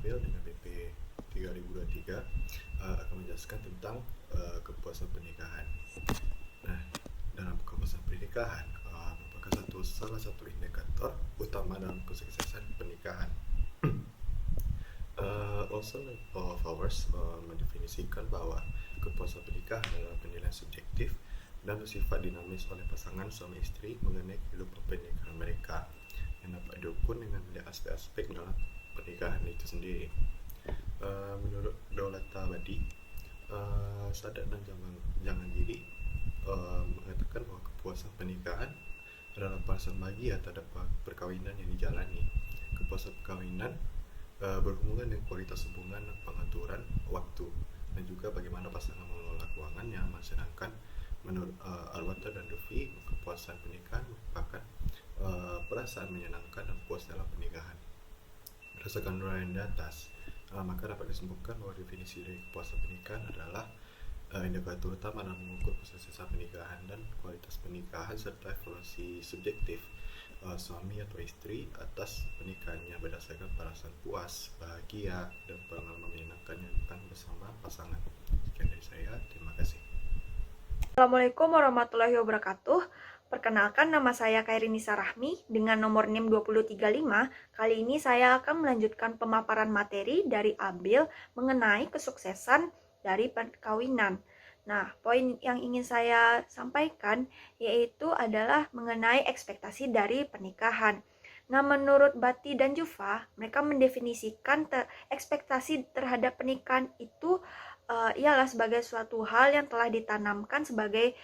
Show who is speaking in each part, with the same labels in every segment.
Speaker 1: Abil dengan BP 3023 akan menjelaskan tentang kepuasan pernikahan. Nah, dalam kepuasan pernikahan merupakan salah satu indikator utama dalam kesuksesan pernikahan. Also of ours mendefinisikan bahwa kepuasan pernikahan adalah penilaian subjektif dan bersifat dinamis oleh pasangan suami istri mengenai kehidupan pernikahan mereka yang dapat diukur dengan melihat aspek-aspek dalam pernikahan itu sendiri. Menurut Daulata Abadi, Sadat dan Jangan Diri mengatakan bahwa kepuasan pernikahan adalah perasaan bahagia terhadap perkawinan yang dijalani. Kepuasan perkawinan berhubungan dengan kualitas hubungan, pengaturan waktu, dan juga bagaimana pasangan mengelola keuangannya. Sedangkan menurut Alwata dan Dufi, kepuasan pernikahan merupakan perasaan menyenangkan dan puas dalam pernikahan. Berdasarkan uraian di atas, maka dapat disimpulkan bahwa definisi dari kepuasan pernikahan adalah indikator utama dalam mengukur kesuksesan pernikahan dan kualitas pernikahan serta evaluasi subjektif suami atau istri atas pernikahannya berdasarkan perasaan puas, bahagia, dan pengalaman menyenangkan yang datang bersama pasangan. Sekian dari saya, terima kasih.
Speaker 2: Assalamualaikum warahmatullahi wabarakatuh. Perkenalkan, nama saya Kairinisa Rahmi dengan nomor NIM 2035. Kali ini saya akan melanjutkan pemaparan materi dari Abil mengenai kesuksesan dari perkawinan. Nah, poin yang ingin saya sampaikan yaitu adalah mengenai ekspektasi dari pernikahan. Nah, menurut Bati dan Jufa, mereka mendefinisikan ekspektasi terhadap pernikahan itu ialah sebagai suatu hal yang telah ditanamkan sebagai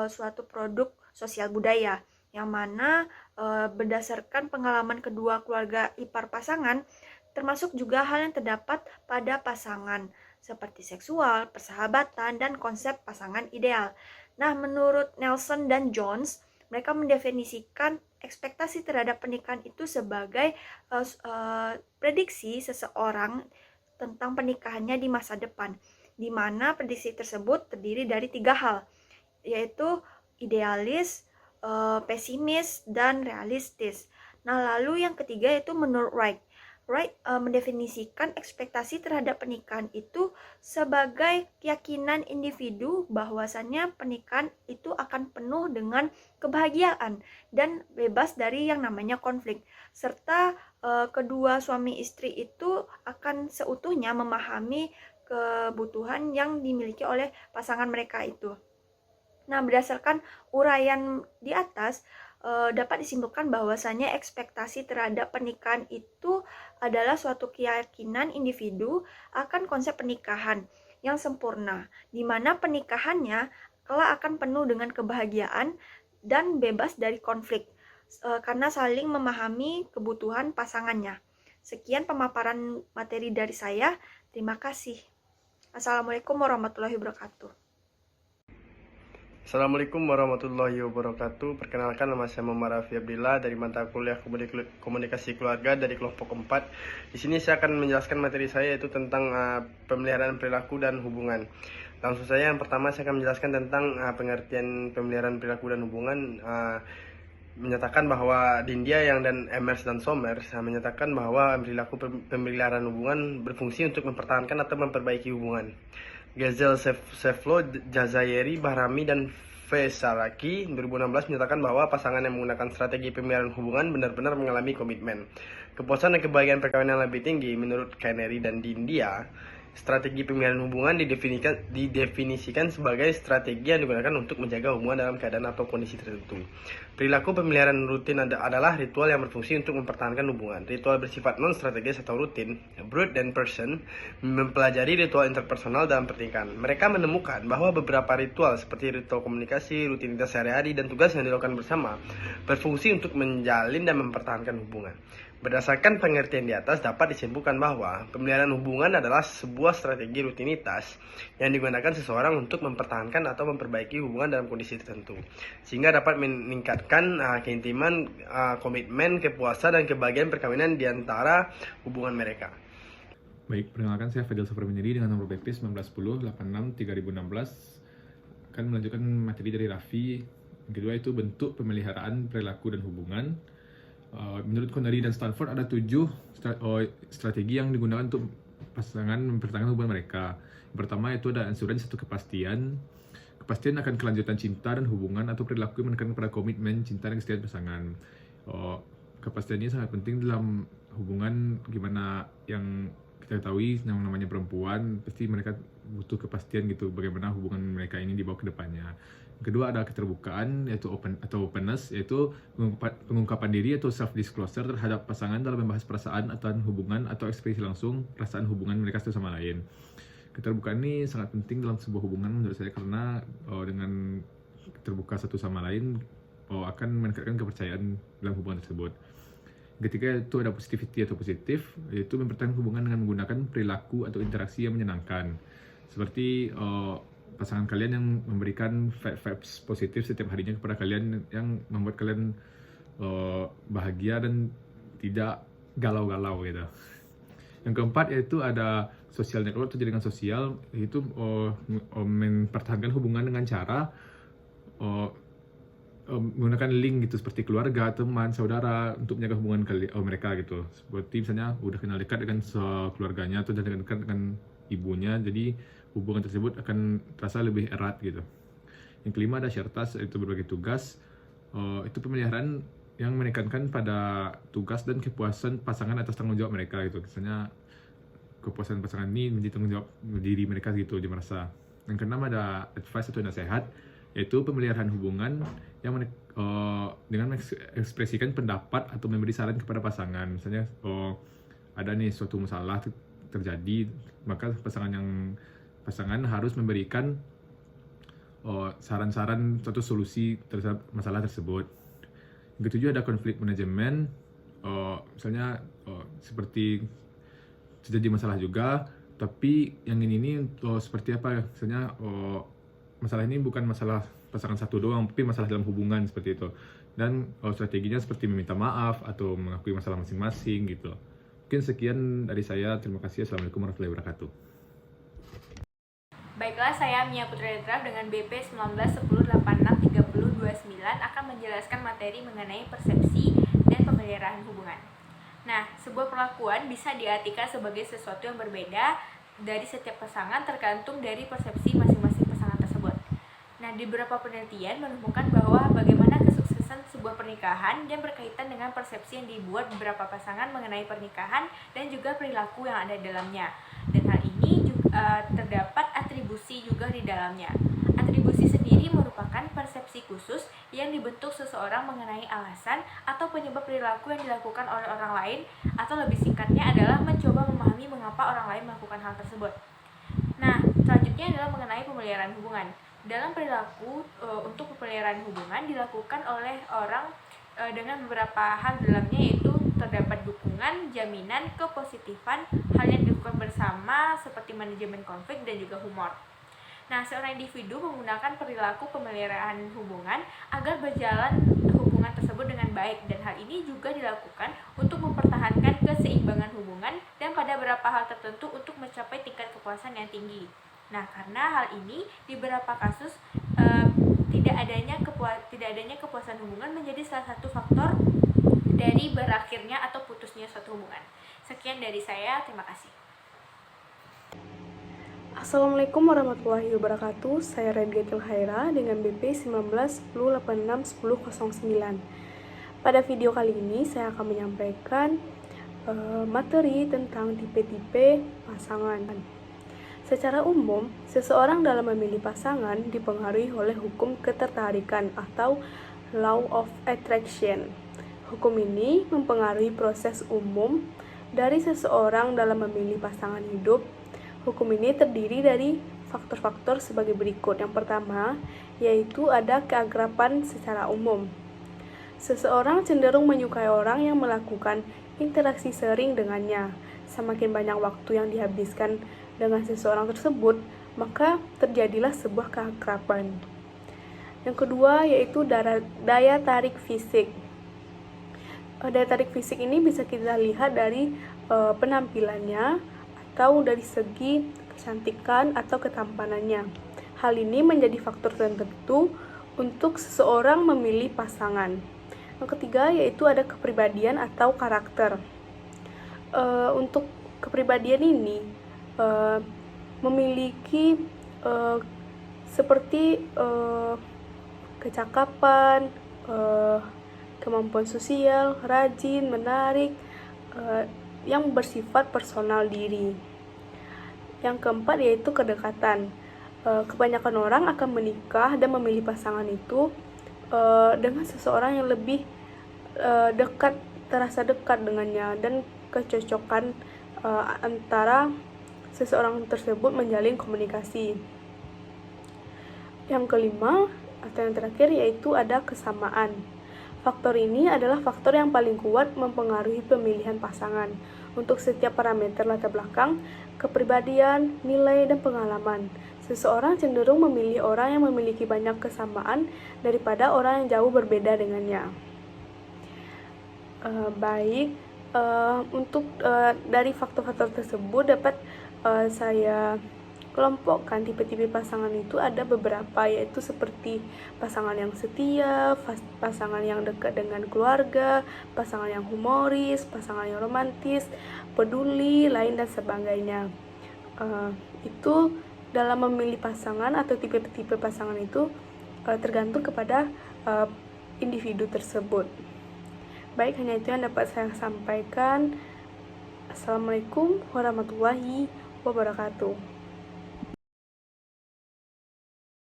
Speaker 2: suatu produk sosial budaya, yang mana berdasarkan pengalaman kedua keluarga ipar pasangan, termasuk juga hal yang terdapat pada pasangan, seperti seksual, persahabatan, dan konsep pasangan ideal. Nah, menurut Nelson dan Jones, mereka mendefinisikan ekspektasi terhadap pernikahan itu sebagai prediksi seseorang tentang pernikahannya di masa depan, di mana prediksi tersebut terdiri dari 3 hal, yaitu idealis, pesimis, dan realistis. Nah, lalu yang ketiga yaitu menurut Wright. Wright mendefinisikan ekspektasi terhadap pernikahan itu sebagai keyakinan individu bahwasannya pernikahan itu akan penuh dengan kebahagiaan dan bebas dari yang namanya konflik, serta kedua suami istri itu akan seutuhnya memahami kebutuhan yang dimiliki oleh pasangan mereka itu. Nah, berdasarkan uraian di atas, dapat disimpulkan bahwasannya ekspektasi terhadap pernikahan itu adalah suatu keyakinan individu akan konsep pernikahan yang sempurna, di mana pernikahannya kelak akan penuh dengan kebahagiaan dan bebas dari konflik, karena saling memahami kebutuhan pasangannya. Sekian pemaparan materi dari saya. Terima kasih. Assalamualaikum warahmatullahi wabarakatuh.
Speaker 3: Assalamualaikum warahmatullahi wabarakatuh. Perkenalkan, nama saya Muhammad Rafi Abdillah dari mata kuliah Komunikasi Keluarga dari kelompok 4. Di sini saya akan menjelaskan materi saya yaitu tentang pemeliharaan perilaku dan hubungan. Langsung saja, yang pertama saya akan menjelaskan tentang pengertian pemeliharaan perilaku dan hubungan. Menyatakan bahwa Dindia Yang dan Emers dan Somers menyatakan bahwa perilaku pemeliharaan hubungan berfungsi untuk mempertahankan atau memperbaiki hubungan. Gezel Seflo, Jazayeri, Bahrami, dan Fesaraki 2016 menyatakan bahwa pasangan yang menggunakan strategi pemeliharaan hubungan benar-benar mengalami komitmen, kepuasan dan kebahagiaan perkawinan lebih tinggi. Menurut Canary dan Dindia, strategi pemeliharaan hubungan didefinisikan sebagai strategi yang digunakan untuk menjaga hubungan dalam keadaan atau kondisi tertentu. Perilaku pemeliharaan rutin adalah ritual yang berfungsi untuk mempertahankan hubungan. Ritual bersifat non-strategis atau rutin, Brood dan Person, mempelajari ritual interpersonal dalam pernikahan. Mereka menemukan bahwa beberapa ritual seperti ritual komunikasi, rutinitas sehari-hari, dan tugas yang dilakukan bersama berfungsi untuk menjalin dan mempertahankan hubungan. Berdasarkan pengertian di atas, dapat disimpulkan bahwa pemeliharaan hubungan adalah sebuah strategi rutinitas yang digunakan seseorang untuk mempertahankan atau memperbaiki hubungan dalam kondisi tertentu, sehingga dapat meningkatkan keintiman, komitmen, kepuasan, dan kebahagiaan perkawinan di antara hubungan mereka.
Speaker 4: Baik, perkenalkan saya Fadil Saframenjadi dengan nomor BP 1910 86 3016. Akan melanjutkan materi dari Raffi. Yang kedua itu bentuk pemeliharaan perilaku dan hubungan. Menurut Connery dan Stanford ada 7 strategi yang digunakan untuk pasangan mempertahankan hubungan mereka. Yang pertama itu ada assurance atau kepastian. Kepastian akan kelanjutan cinta dan hubungan atau perilaku yang menekankan pada komitmen cinta dan kesetiaan pasangan. Kepastian ini sangat penting dalam hubungan, gimana yang kita ketahui yang namanya perempuan pasti mereka butuh kepastian gitu bagaimana hubungan mereka ini dibawa ke depannya. Yang kedua ada keterbukaan yaitu openness, yaitu pengungkapan diri atau self disclosure terhadap pasangan dalam membahas perasaan atau hubungan atau ekspresi langsung perasaan hubungan mereka satu sama lain. Keterbukaan ini sangat penting dalam sebuah hubungan menurut saya karena dengan terbuka satu sama lain akan meningkatkan kepercayaan dalam hubungan tersebut. Ketiga itu ada positivity atau positif, yaitu mempertahankan hubungan dengan menggunakan perilaku atau interaksi yang menyenangkan. Seperti pasangan kalian yang memberikan vibes positif setiap harinya kepada kalian yang membuat kalian bahagia dan tidak galau-galau gitu. Yang keempat yaitu ada social network atau jaringan sosial, yaitu mempertahankan hubungan dengan cara menggunakan link gitu seperti keluarga, teman, saudara untuk menjaga hubungan mereka gitu. Seperti misalnya udah kenal dekat dengan keluarganya atau dekat dengan ibunya, jadi hubungan tersebut akan terasa lebih erat gitu. Yang kelima ada share task, yaitu berbagi tugas. Itu pemeliharaan yang menekankan pada tugas dan kepuasan pasangan atas tanggung jawab mereka gitu. Misalnya kepuasan pasangan ini menjadi tanggung jawab diri mereka gitu dia merasa. Yang keenam ada advice atau nasihat, yaitu pemeliharaan hubungan yang dengan mengekspresikan pendapat atau memberi saran kepada pasangan. Misalnya ada nih suatu masalah terjadi, maka pasangan harus memberikan saran-saran suatu solusi terhadap masalah tersebut. Yang ketujuh ada konflik manajemen, misalnya seperti terjadi masalah juga, tapi yang ini seperti apa? Misalnya masalah ini bukan masalah pasangan satu doang, tapi masalah dalam hubungan seperti itu. Dan strateginya seperti meminta maaf atau mengakui masalah masing-masing gitu. Mungkin sekian dari saya. Terima kasih. Assalamualaikum warahmatullahi wabarakatuh.
Speaker 2: Baiklah, saya Mia Putri Retraf dengan BP 1910863029 akan menjelaskan materi mengenai persepsi dan pemeliharaan hubungan. Nah, sebuah perlakuan bisa diartikan sebagai sesuatu yang berbeda dari setiap pasangan tergantung dari persepsi masing-masing pasangan tersebut. Nah, di beberapa penelitian menemukan bahwa bagaimana kesuksesan sebuah pernikahan dan berkaitan dengan persepsi yang dibuat beberapa pasangan mengenai pernikahan dan juga perilaku yang ada di dalamnya. Dan hal ini juga terdapat atribusi juga di dalamnya. Atribusi sendiri merupakan persepsi khusus yang dibentuk seseorang mengenai alasan atau penyebab perilaku yang dilakukan oleh orang lain, atau lebih singkatnya adalah mencoba memahami mengapa orang lain melakukan hal tersebut. Nah, selanjutnya adalah mengenai pemeliharaan hubungan. Dalam perilaku untuk pemeliharaan hubungan dilakukan oleh orang dengan beberapa hal dalamnya, yaitu terdapat dukungan, jaminan, kepositifan, hal yang dilakukan bersama seperti manajemen konflik dan juga humor. Nah, seorang individu menggunakan perilaku pemeliharaan hubungan agar berjalan hubungan tersebut dengan baik, dan hal ini juga dilakukan untuk mempertahankan keseimbangan hubungan dan pada beberapa hal tertentu untuk mencapai tingkat kepuasan yang tinggi. Nah, karena hal ini di beberapa kasus tidak adanya kepuasan hubungan menjadi salah satu faktor dari berakhirnya atau putusnya suatu hubungan. Sekian dari saya, terima kasih.
Speaker 5: Assalamualaikum warahmatullahi wabarakatuh. Saya Redgatil Haira dengan BP 1910861009. Pada video kali ini saya akan menyampaikan materi tentang tipe-tipe pasangan. Secara umum, seseorang dalam memilih pasangan dipengaruhi oleh hukum ketertarikan atau law of attraction. Hukum ini mempengaruhi proses umum dari seseorang dalam memilih pasangan hidup. Hukum ini terdiri dari faktor-faktor sebagai berikut. Yang pertama, yaitu ada keakraban secara umum. Seseorang cenderung menyukai orang yang melakukan interaksi sering dengannya. Semakin banyak waktu yang dihabiskan dengan seseorang tersebut, maka terjadilah sebuah keakraban. Yang kedua, yaitu daya tarik fisik. Daya tarik fisik ini bisa kita lihat dari penampilannya, atau dari segi kecantikan atau ketampanannya. Hal ini menjadi faktor tertentu untuk seseorang memilih pasangan. Yang ketiga, yaitu ada kepribadian atau karakter. untuk kepribadian ini memiliki seperti kecakapan, kemampuan sosial, rajin, menarik, yang bersifat personal diri. Yang keempat yaitu kedekatan. Kebanyakan orang akan menikah dan memilih pasangan itu dengan seseorang yang lebih terasa dekat dengannya, dan kecocokan antara seseorang tersebut menjalin komunikasi. Yang kelima atau yang terakhir yaitu ada kesamaan. Faktor ini adalah faktor yang paling kuat mempengaruhi pemilihan pasangan untuk setiap parameter latar belakang, kepribadian, nilai, dan pengalaman. Seseorang cenderung memilih orang yang memiliki banyak kesamaan daripada orang yang jauh berbeda dengannya. Untuk dari faktor-faktor tersebut dapat saya kelompokkan tipe-tipe pasangan itu ada beberapa, yaitu seperti pasangan yang setia, pasangan yang dekat dengan keluarga, pasangan yang humoris, pasangan yang romantis, peduli, lain dan sebagainya. Itu dalam memilih pasangan atau tipe-tipe pasangan itu tergantung kepada individu tersebut. Baik, hanya itu yang dapat saya sampaikan. Assalamualaikum warahmatullahi wabarakatuh.